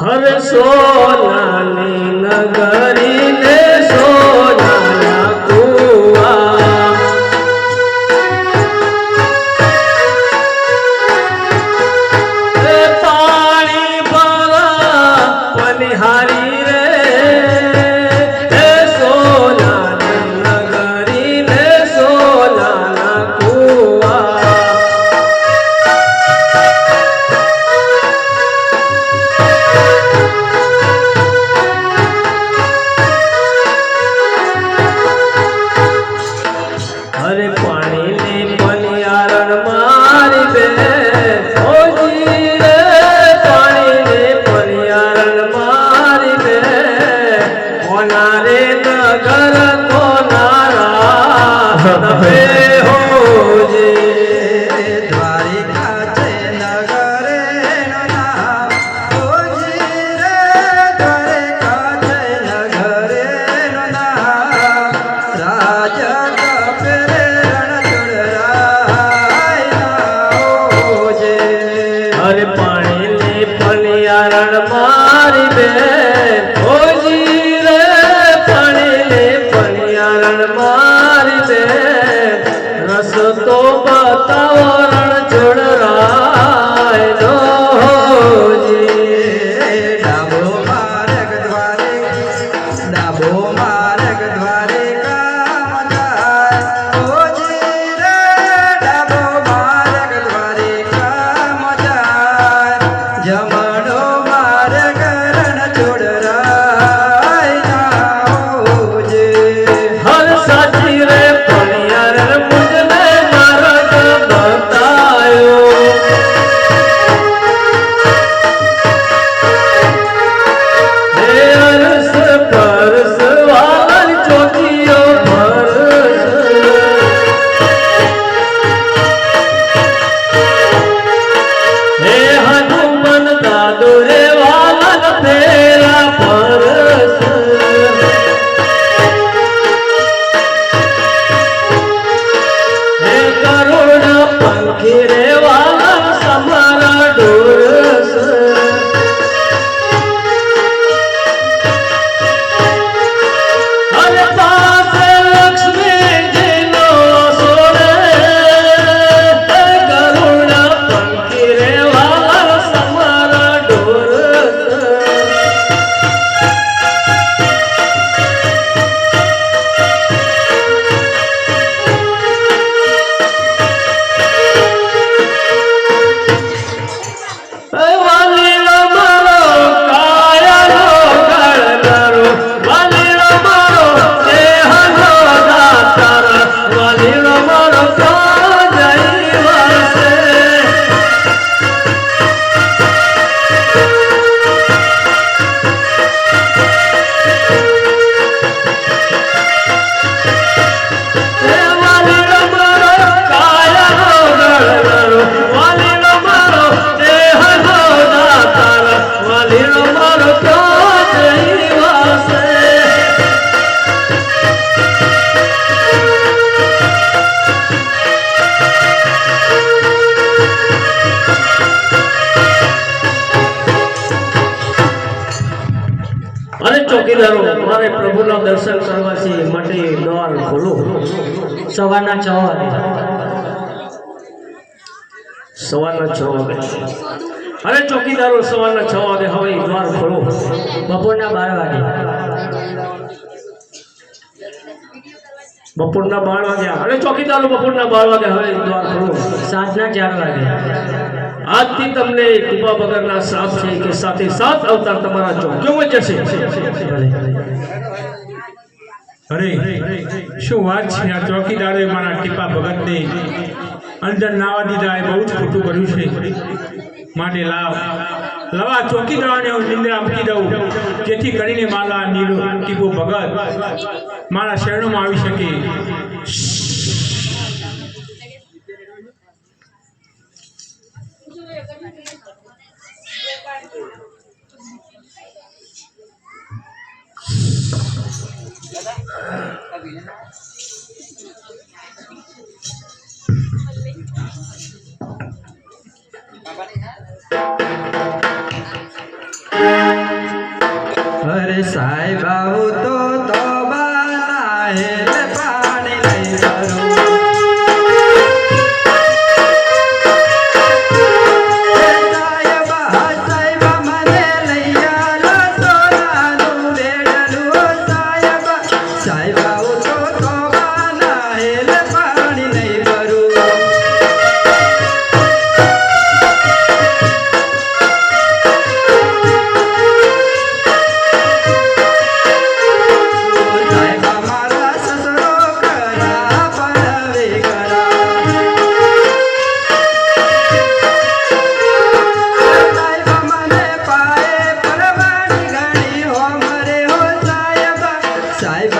हर सोनानी नगरी ने सोनाना कुआ पानी भरा पनिहारी रे सोनानी नगरी ने सोनाना कुआ अरे पानी ने पनियारण मारी दे ओजी रे पानी ने पनियारण मारी दे ओनारे नगर को नारा नबे हो जे द्वारिका चे नगरे नाम ओजी रे द्वारिका चे नगरे नाम राजा अरे पानी ने पनियारण मारी दे ओजी रे पानी ने पनियारण मारी दे रस तो તમારે પ્રભુના દર્શન કરવા છે માટે દ્વાર ખોલો. સવારના 6 વાગે. સવારના 6 વાગે. અરે ચોકીદારો, સવારના 6 વાગે હવે દ્વાર ખોલો. બપોરના 12 વાગે. બપોરના 12 વાગ્યા. અરે ચોકીદારો, બપોરના 12 વાગે હવે દ્વાર ખોલો. સાંજના 4 વાગે. આજથી તમને કૃપા વગરના શ્રાપ છે કે સાથે 7 અવતાર તમારા ચોક્યોમાં જશે. અરે શું વાત છે! આ ચોકીદારોએ મારા ટીપા ભગતને અંદર નાવા દીધા એ બહુ જ ખોટું કર્યું છે. માટે લવા ચોકીદારોને હું નિંદ્રા મૂકી દઉં, જેથી કરીને મારા નીલો ટીપો ભગત મારા શરણોમાં આવી શકે. અરે સાહેબ આવું તો તોબા નાહેલ પાણી લઈ ભરું. સાહેબ મને લઈ આલો સોનાનું બેડલું. સાહેબ આવું તો તોબા નાહેલ પાણી લઈ ભરું. સાહેબ